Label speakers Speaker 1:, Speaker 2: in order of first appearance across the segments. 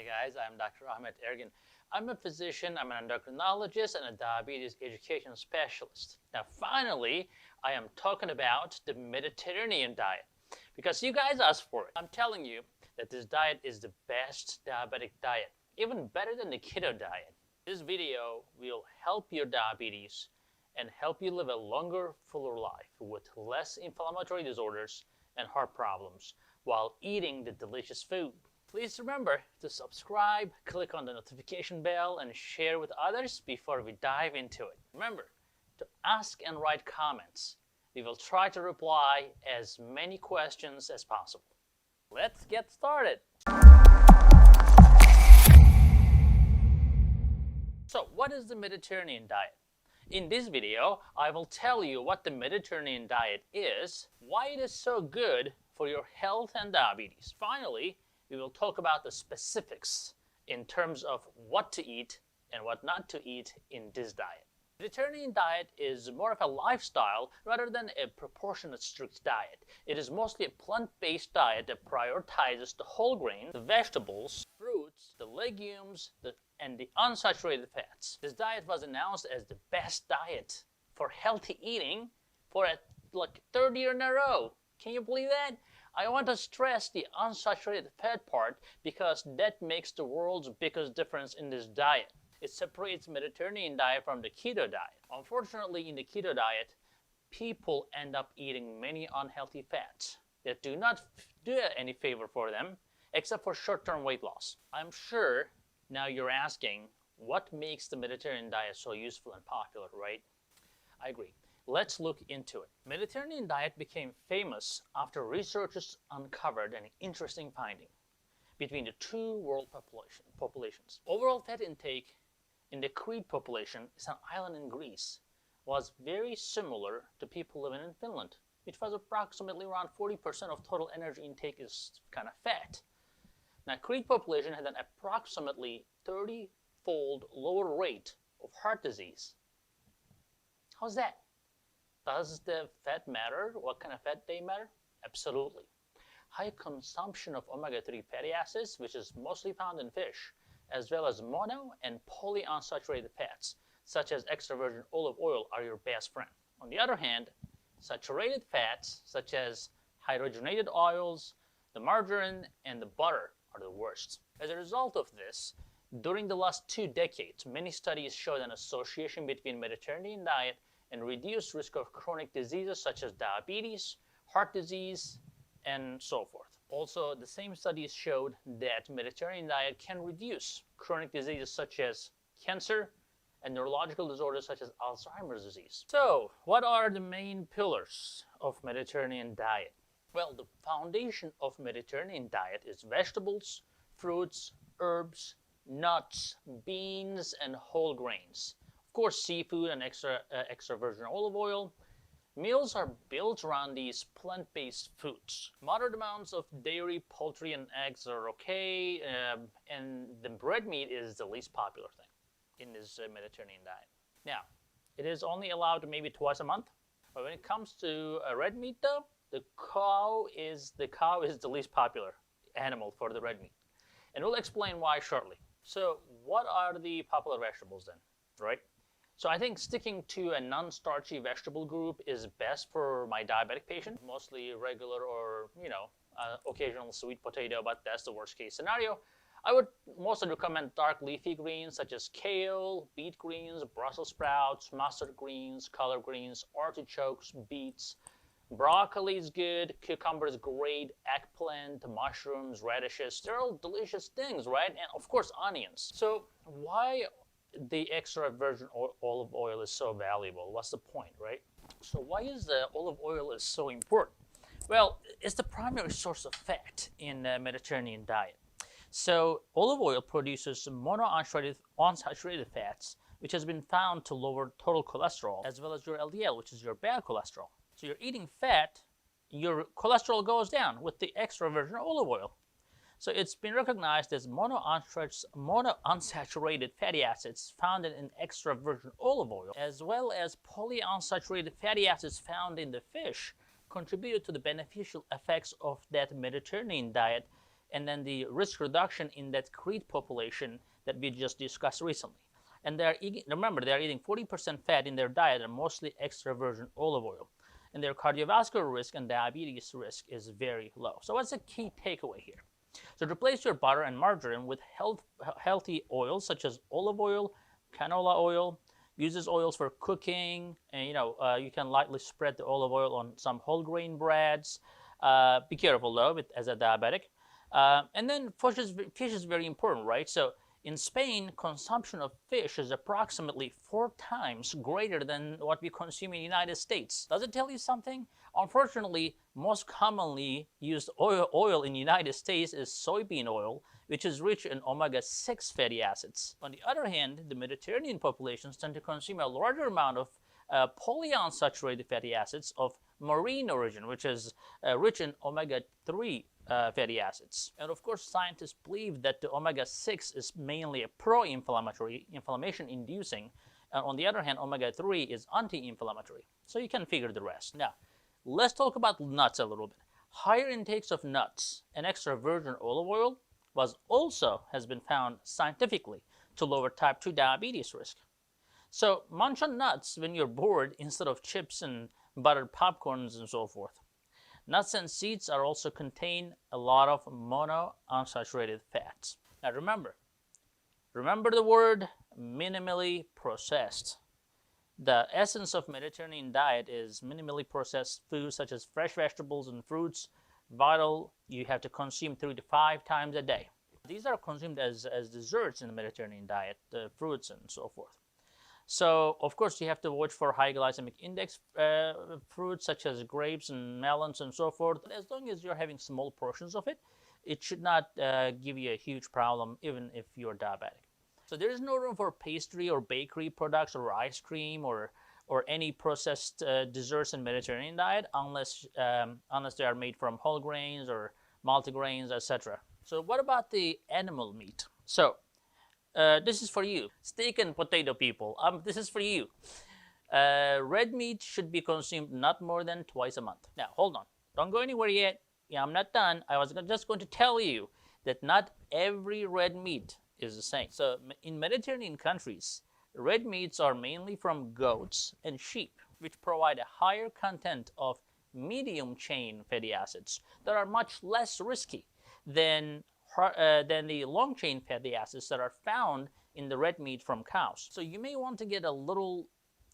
Speaker 1: guys, I'm Dr. Ahmed Ergin. I'm a physician, I'm an endocrinologist, and a diabetes education specialist. Now, finally, I am talking about the Mediterranean diet because you guys asked for it. I'm telling you that this diet is the best diabetic diet, even better than the keto diet. This video will help your diabetes and help you live a longer, fuller life with less inflammatory disorders and heart problems while eating the delicious food. Please remember to subscribe, click on the notification bell, and share with others before we dive into it. Remember to ask and write comments. We will try to reply as many questions as possible. Let's get started. So, what is the Mediterranean diet? In this video, I will tell you what the Mediterranean diet is, why it is so good for your health and diabetes. Finally, we will talk about the specifics in terms of what to eat and what not to eat in this diet. The Mediterranean diet is more of a lifestyle rather than a proportionate strict diet. It is mostly a plant-based diet that prioritizes the whole grain, the vegetables, fruits, the legumes, and the unsaturated fats. This diet was announced as the best diet for healthy eating for like third year in a row. Can you believe that? I want to stress the unsaturated fat part because that makes the world's biggest difference in this diet. It separates Mediterranean diet from the keto diet. Unfortunately, in the keto diet, people end up eating many unhealthy fats that do not do any favor for them except for short-term weight loss. I'm sure now you're asking, what makes the Mediterranean diet so useful and popular, right? I agree. Let's look into it. Mediterranean diet became famous after researchers uncovered an interesting finding between the two world populations. Overall fat intake in the Crete population, is an island in Greece, was very similar to people living in Finland, which was approximately around 40% of total energy intake is kind of fat. Now, Crete population had an approximately 30-fold lower rate of heart disease. How's that? Does the fat matter? What kind of fat they matter? Absolutely. High consumption of omega-3 fatty acids, which is mostly found in fish, as well as mono and polyunsaturated fats, such as extra virgin olive oil, are your best friend. On the other hand, saturated fats, such as hydrogenated oils, the margarine, and the butter are the worst. As a result of this, during the last 2 decades, many studies showed an association between Mediterranean diet and reduced risk of chronic diseases such as diabetes, heart disease, and so forth. Also, the same studies showed that Mediterranean diet can reduce chronic diseases such as cancer and neurological disorders such as Alzheimer's disease. So, what are the main pillars of Mediterranean diet? Well, the foundation of Mediterranean diet is vegetables, fruits, herbs, nuts, beans, and whole grains. Of course, seafood and extra virgin olive oil. Meals are built around these plant-based foods. Moderate amounts of dairy, poultry, and eggs are okay, and the red meat is the least popular thing in this Mediterranean diet. Now, it is only allowed maybe twice a month, but when it comes to red meat though, the cow is the least popular animal for the red meat. And we'll explain why shortly. So what are the popular vegetables then, right? So I think sticking to a non-starchy vegetable group is best for my diabetic patient, mostly regular or, occasional sweet potato, but that's the worst case scenario. I would mostly recommend dark leafy greens such as kale, beet greens, Brussels sprouts, mustard greens, collard greens, artichokes, beets. Broccoli is good, cucumber is great, eggplant, mushrooms, radishes, they're all delicious things, right? And of course, onions. So why the extra virgin olive oil is so valuable? What's the point, right? So why is the olive oil is so important? Well, it's the primary source of fat in the Mediterranean diet. So olive oil produces monounsaturated fats, which has been found to lower total cholesterol, as well as your LDL, which is your bad cholesterol. So you're eating fat, your cholesterol goes down with the extra virgin olive oil. So it's been recognized as monounsaturated fatty acids found in extra virgin olive oil, as well as polyunsaturated fatty acids found in the fish, contributed to the beneficial effects of that Mediterranean diet and then the risk reduction in that Crete population that we just discussed recently. And they're eating, remember, they're eating 40% fat in their diet and mostly extra virgin olive oil. And their cardiovascular risk and diabetes risk is very low. So what's the key takeaway here? So replace your butter and margarine with healthy oils such as olive oil, canola oil. Use these oils for cooking, and you can lightly spread the olive oil on some whole grain breads. Be careful though, as a diabetic. And then fish is very important, right? So in Spain, consumption of fish is approximately 4 times greater than what we consume in the United States. Does it tell you something? Unfortunately, most commonly used oil in the United States is soybean oil, which is rich in omega-6 fatty acids. On the other hand, the Mediterranean populations tend to consume a larger amount of polyunsaturated fatty acids of marine origin, which is rich in omega-3 fatty acids. And of course, scientists believe that the omega-6 is mainly a pro-inflammatory, inflammation-inducing. And on the other hand, omega-3 is anti-inflammatory. So you can figure the rest. Now, let's talk about nuts a little bit. Higher intakes of nuts and extra virgin olive oil has been found scientifically to lower type 2 diabetes risk. So munch on nuts when you're bored instead of chips and buttered popcorns and so forth. Nuts and seeds are also contain a lot of monounsaturated fats. Now remember the word minimally processed. The essence of Mediterranean diet is minimally processed foods such as fresh vegetables and fruits. Vital, you have to consume 3 to 5 times a day. These are consumed as desserts in the Mediterranean diet, the fruits and so forth. So, of course, you have to watch for high glycemic index fruits such as grapes and melons and so forth. As long as you're having small portions of it, it should not give you a huge problem even if you're diabetic. So there is no room for pastry or bakery products or ice cream or any processed desserts in Mediterranean diet unless they are made from whole grains or multigrains, etc. So what about the animal meat? So this is for you, steak and potato people. This is for you. Red meat should be consumed not more than twice a month. Now, hold on. Don't go anywhere yet. Yeah, I'm not done. I was just going to tell you that not every red meat is the same. So in Mediterranean countries, red meats are mainly from goats and sheep, which provide a higher content of medium chain fatty acids that are much less risky than the long chain fatty acids that are found in the red meat from cows. So you may want to get a little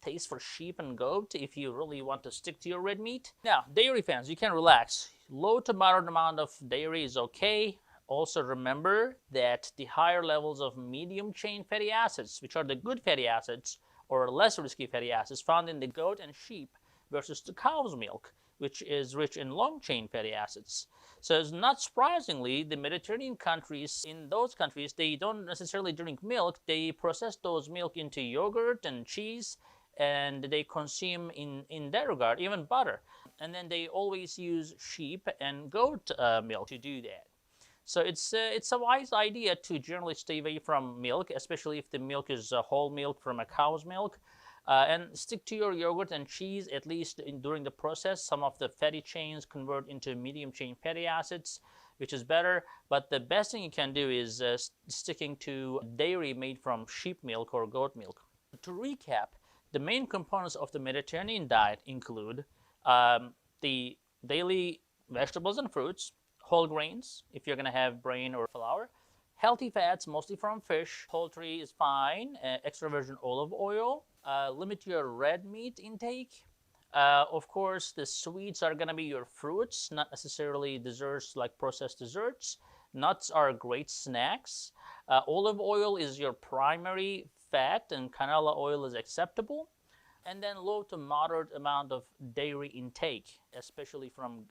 Speaker 1: taste for sheep and goat if you really want to stick to your red meat. Now, dairy fans, you can relax. Low to moderate amount of dairy is okay. Also remember that the higher levels of medium chain fatty acids, which are the good fatty acids or less risky fatty acids found in the goat and sheep versus the cow's milk, which is rich in long chain fatty acids. So it's not surprisingly, the Mediterranean countries, in those countries, they don't necessarily drink milk. They process those milk into yogurt and cheese, and they consume in that regard even butter. And then they always use sheep and goat milk to do that. So it's a wise idea to generally stay away from milk, especially if the milk is whole milk from a cow's milk. And stick to your yogurt and cheese, at least during the process. Some of the fatty chains convert into medium chain fatty acids, which is better. But the best thing you can do is sticking to dairy made from sheep milk or goat milk. To recap, the main components of the Mediterranean diet include the daily vegetables and fruits, whole grains, if you're going to have grain or flour, healthy fats, mostly from fish, poultry is fine, extra virgin olive oil, limit your red meat intake. Of course, the sweets are going to be your fruits, not necessarily desserts like processed desserts. Nuts are great snacks. Olive oil is your primary fat, and canola oil is acceptable. And then low to moderate amount of dairy intake, especially from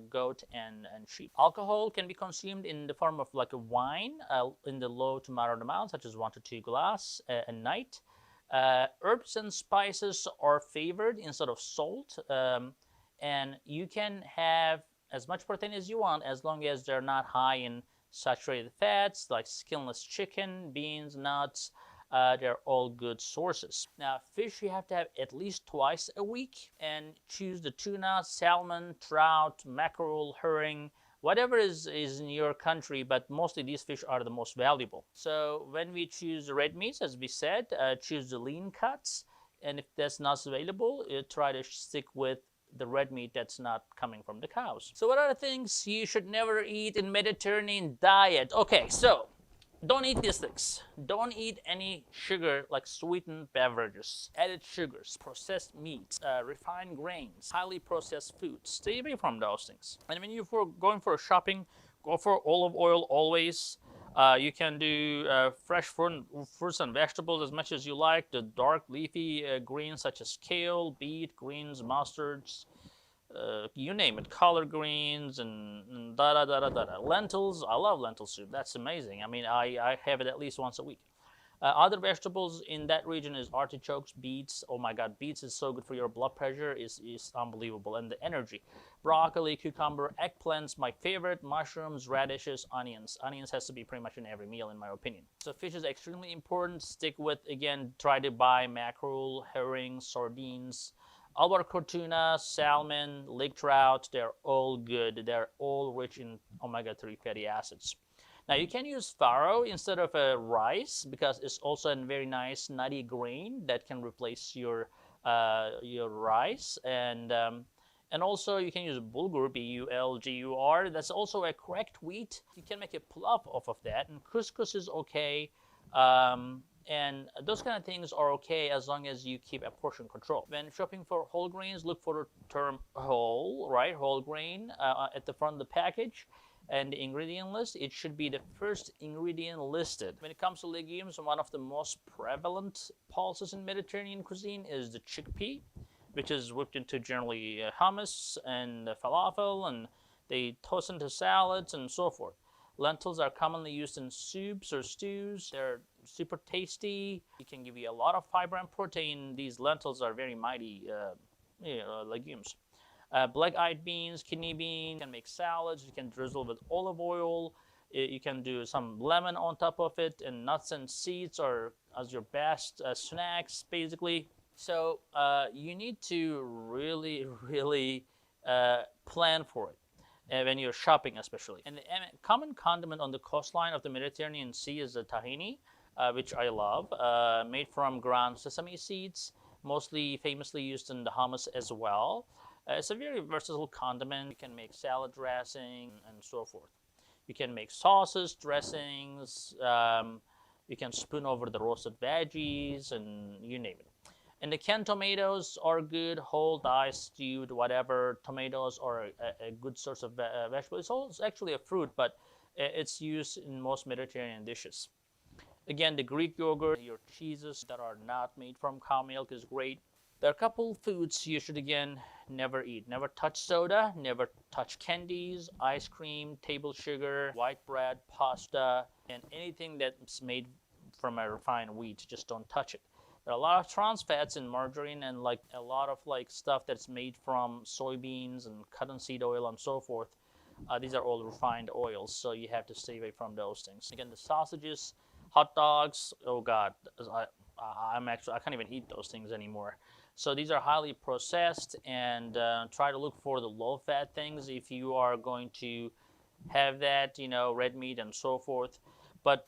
Speaker 1: goat and sheep. Alcohol can be consumed in the form of like a wine in the low to moderate amount, such as 1 to 2 glasses a night. Herbs and spices are favored instead of salt, and you can have as much protein as you want as long as they're not high in saturated fats like skinless chicken, beans, nuts. They're all good sources. Now, fish you have to have at least twice a week, and choose the tuna, salmon, trout, mackerel, herring, whatever is in your country, but mostly these fish are the most valuable. So when we choose red meats, as we said, choose the lean cuts, and if that's not available, try to stick with the red meat that's not coming from the cows. So what are the things you should never eat in Mediterranean diet? Okay, so don't eat these things. Don't eat any sugar, like sweetened beverages, added sugars, processed meats, refined grains, highly processed foods. Stay away from those things. And when you're going for shopping, go for olive oil always. You can do fresh fruits and vegetables as much as you like. The dark leafy greens such as kale, beet, greens, mustards, you name it, collard greens and da da da da da. Lentils, I love lentil soup. That's amazing. I mean, I have it at least once a week. Other vegetables in that region is artichokes, beets. Oh my God, beets is so good for your blood pressure. is unbelievable, and the energy. Broccoli, cucumber, eggplants, my favorite. Mushrooms, radishes, onions. Onions has to be pretty much in every meal, in my opinion. So fish is extremely important. Stick with, again, try to buy mackerel, herring, sardines, albacore tuna, salmon, lake trout. They're all good. They're all rich in omega-3 fatty acids. Now you can use farro instead of rice because it's also a very nice nutty grain that can replace your rice, and also you can use bulgur, B-U-L-G-U-R. That's also a correct wheat. You can make a pilaf off of that, and couscous is okay. And those kind of things are okay as long as you keep a portion control. When shopping for whole grains, look for the term whole, right? Whole grain at the front of the package. And the ingredient list, it should be the first ingredient listed. When it comes to legumes, one of the most prevalent pulses in Mediterranean cuisine is the chickpea, which is whipped into generally hummus and falafel, and they toast into salads and so forth. Lentils are commonly used in soups or stews. They're super tasty. It can give you a lot of fiber and protein. These lentils are very mighty legumes. Black-eyed beans, kidney beans, you can make salads. You can drizzle with olive oil. You can do some lemon on top of it, and nuts and seeds are as your best snacks, basically. So you need to really, really plan for it. When you're shopping especially. And the common condiment on the coastline of the Mediterranean Sea is the tahini, which I love, made from ground sesame seeds, mostly famously used in the hummus as well. It's a very versatile condiment. You can make salad dressing and so forth. You can make sauces, dressings, you can spoon over the roasted veggies, and you name it. And the canned tomatoes are good, whole, diced, stewed, whatever. Tomatoes are a good source of vegetable. It's also actually a fruit, but it's used in most Mediterranean dishes. Again, the Greek yogurt, your cheeses that are not made from cow milk is great. There are a couple foods you should, again, never eat. Never touch soda, never touch candies, ice cream, table sugar, white bread, pasta, and anything that's made from a refined wheat. Just don't touch it. There are a lot of trans fats in margarine, and like a lot of stuff that's made from soybeans and cottonseed oil and so forth. These are all refined oils, so you have to stay away from those things. Again, the sausages, hot dogs. Oh God, I can't even eat those things anymore. So these are highly processed, and try to look for the low-fat things if you are going to have that, red meat and so forth. But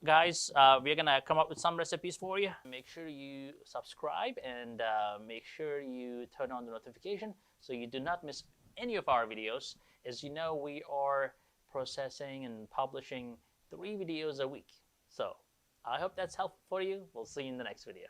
Speaker 1: guys, we're gonna come up with some recipes for you. Make sure you subscribe, and make sure you turn on the notification so you do not miss any of our videos. As you know, we are processing and publishing 3 videos a week. So I hope that's helpful for you. We'll see you in the next video.